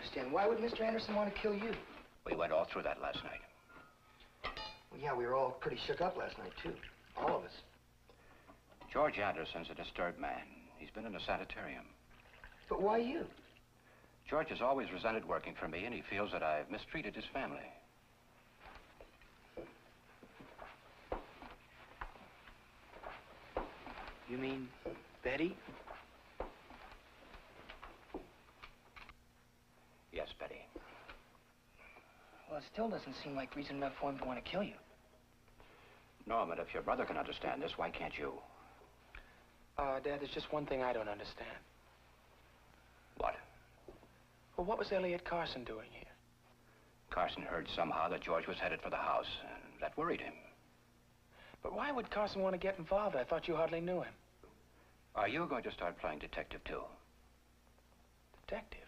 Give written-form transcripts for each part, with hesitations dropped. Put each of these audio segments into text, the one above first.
understand. Why would Mr. Anderson want to kill you? We went all through that last night. Well, yeah, we were all pretty shook up last night, too. All of us. George Anderson's a disturbed man. He's been in a sanitarium. But why you? George has always resented working for me, and he feels that I've mistreated his family. You mean Betty? Yes, Betty. Well, it still doesn't seem like reason enough for him to want to kill you. Norman, if your brother can understand this, why can't you? Dad, there's just one thing I don't understand. What? Well, what was Elliot Carson doing here? Carson heard somehow that George was headed for the house, and that worried him. But why would Carson want to get involved? I thought you hardly knew him. Are you going to start playing detective, too? Detective?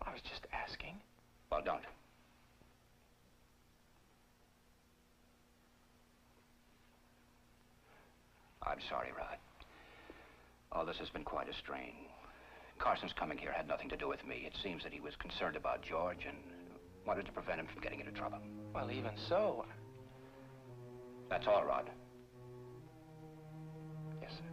I was just asking. Well, don't. I'm sorry, Rod. All this has been quite a strain. Carson's coming here had nothing to do with me. It seems that he was concerned about George and wanted to prevent him from getting into trouble. Well, even so... That's all, Rod. Yes, sir.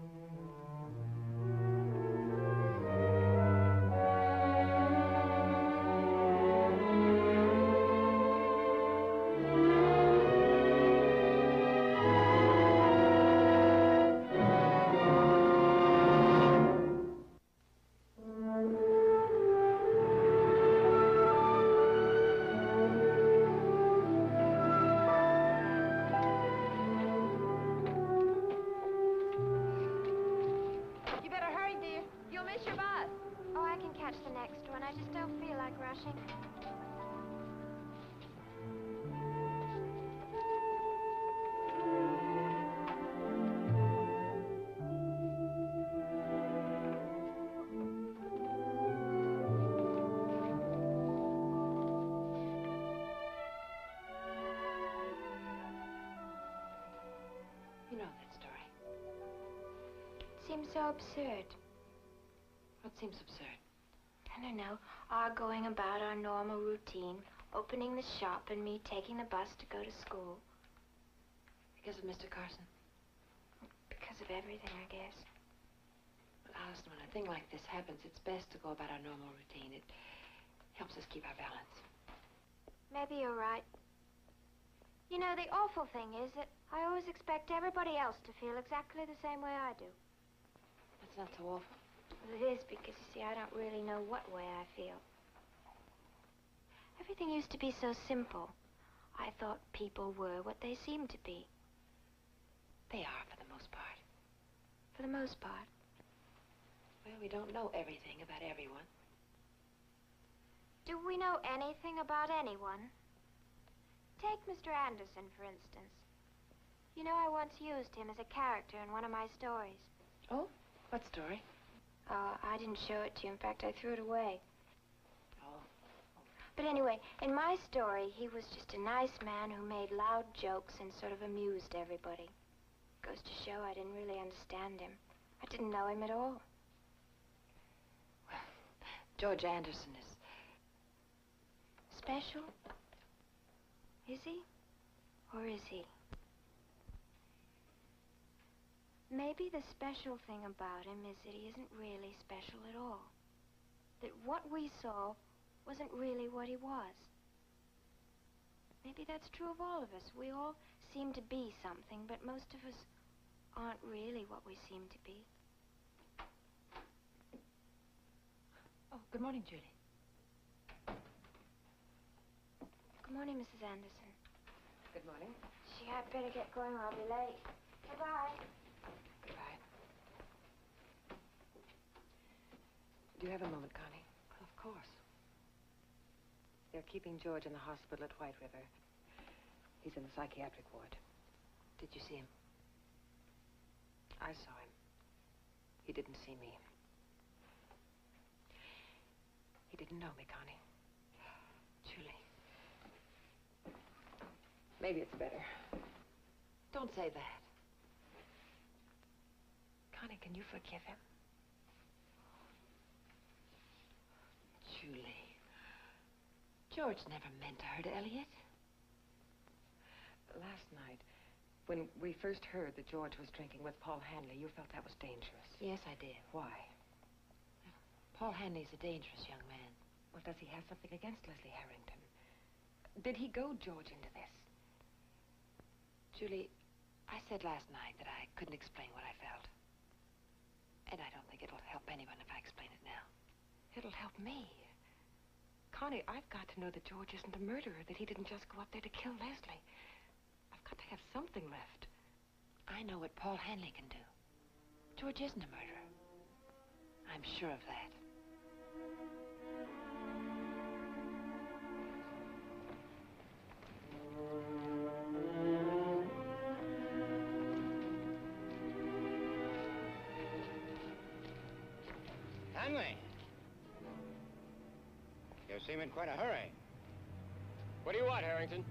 Seems so absurd. What seems absurd? I don't know. Our going about our normal routine, opening the shop and me taking the bus to go to school. Because of Mr. Carson? Because of everything, I guess. Well, Allison, when a thing like this happens, it's best to go about our normal routine. It helps us keep our balance. Maybe you're right. You know, the awful thing is that I always expect everybody else to feel exactly the same way I do. That's not so awful. Well, it is because, you see, I don't really know what way I feel. Everything used to be so simple. I thought people were what they seemed to be. They are, for the most part. For the most part. Well, we don't know everything about everyone. Do we know anything about anyone? Take Mr. Anderson, for instance. You know, I once used him as a character in one of my stories. Oh? What story? Oh, I didn't show it to you. In fact, I threw it away. Oh. But anyway, in my story, he was just a nice man who made loud jokes and sort of amused everybody. Goes to show I didn't really understand him. I didn't know him at all. Well, George Anderson is... Special? Is he? Or is he? Maybe the special thing about him is that he isn't really special at all. That what we saw wasn't really what he was. Maybe that's true of all of us. We all seem to be something, but most of us aren't really what we seem to be. Oh, good morning, Julie. Good morning, Mrs. Anderson. Good morning. Gee, I'd better get going or I'll be late. Bye-bye. Goodbye. Do you have a moment, Connie? Well, of course. They're keeping George in the hospital at White River. He's in the psychiatric ward. Did you see him? I saw him. He didn't see me. He didn't know me, Connie. Julie. Maybe it's better. Don't say that. Connie, can you forgive him? Julie. George never meant to hurt Elliot. Last night, when we first heard that George was drinking with Paul Hanley, you felt that was dangerous. Yes, I did. Why? Paul Hanley's a dangerous young man. Well, does he have something against Leslie Harrington? Did he goad George into this? Julie, I said last night that I couldn't explain what I felt. And I don't think it'll help anyone if I explain it now. It'll help me. Connie, I've got to know that George isn't a murderer, that he didn't just go up there to kill Leslie. I've got to have something left. I know what Paul Hanley can do. George isn't a murderer. I'm sure of that. Hanley! You seem in quite a hurry. What do you want, Harrington?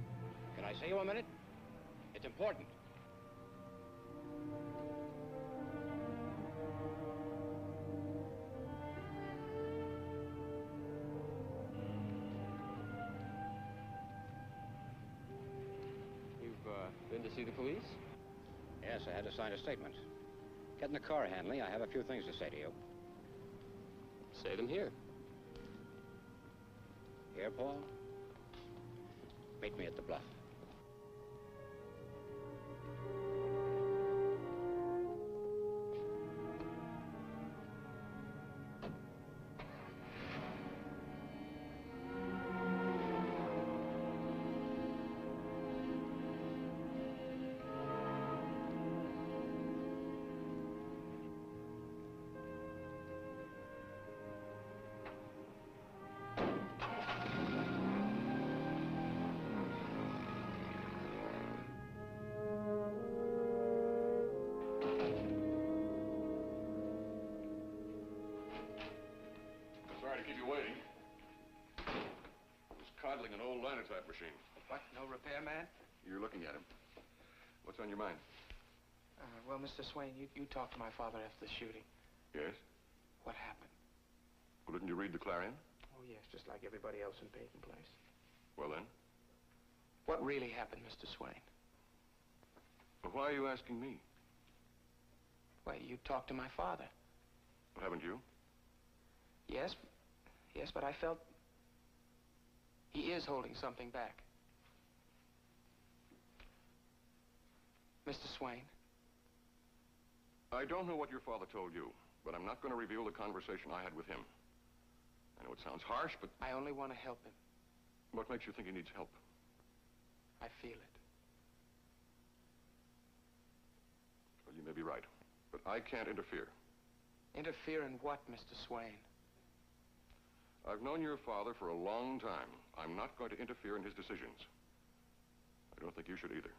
Can I see you a minute? It's important. You've been to see the police? Yes, I had to sign a statement. Get in the car, Hanley. I have a few things to say to you. Say them here. Here, Paul? Meet me at the bluff. Coddling an old linotype machine. What? No repairman? You're looking at him. What's on your mind? Well, Mr. Swain, you talked to my father after the shooting. Yes? What happened? Well, didn't you read the Clarion? Oh, yes, just like everybody else in Peyton Place. Well, then? What really happened, Mr. Swain? Well, why are you asking me? Well, you talked to my father. Well, haven't you? Yes, but I felt he is holding something back. Mr. Swain. I don't know what your father told you, but I'm not going to reveal the conversation I had with him. I know it sounds harsh, but... I only want to help him. What makes you think he needs help? I feel it. Well, you may be right, but I can't interfere. Interfere in what, Mr. Swain? I've known your father for a long time. I'm not going to interfere in his decisions. I don't think you should either.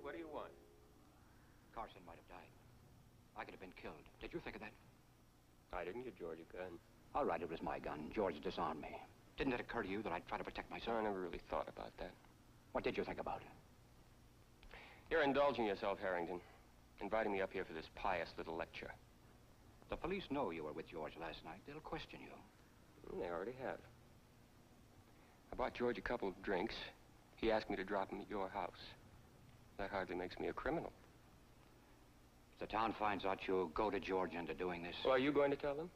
What do you want? Carson might have died. I could have been killed. Did you think of that? I didn't give George a gun. All right, it was my gun. George disarmed me. Didn't it occur to you that I'd try to protect myself? I never really thought about that. What did you think about it? You're indulging yourself, Harrington. Inviting me up here for this pious little lecture. The police know you were with George last night. They'll question you. They already have. I bought George a couple of drinks. He asked me to drop him at your house. That hardly makes me a criminal. If the town finds out you go to George into doing this... Well, are you going to tell them?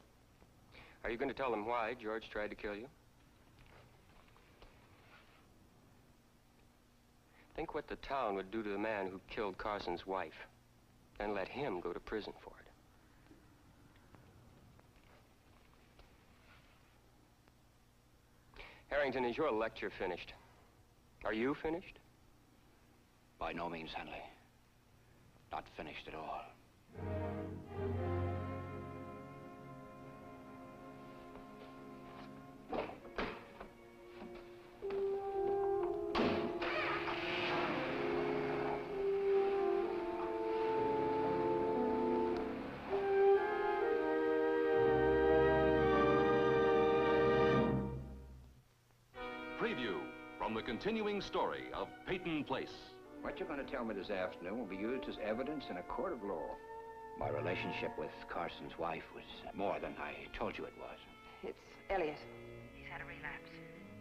Are you going to tell them why George tried to kill you? Think what the town would do to the man who killed Carson's wife. Then let him go to prison for it. Harrington, is your lecture finished? Are you finished? By no means, Henley. Not finished at all. preview from the continuing story of Peyton Place. What you're going to tell me this afternoon will be used as evidence in a court of law. My relationship with Carson's wife was more than I told you it was. It's Elliot. He's had a relapse.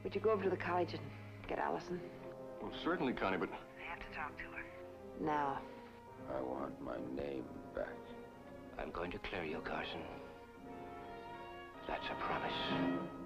Would you go over to the college and get Allison? Well, certainly, Connie, but... I have to talk to her. Now. I want my name back. I'm going to clear you, Carson. That's a promise.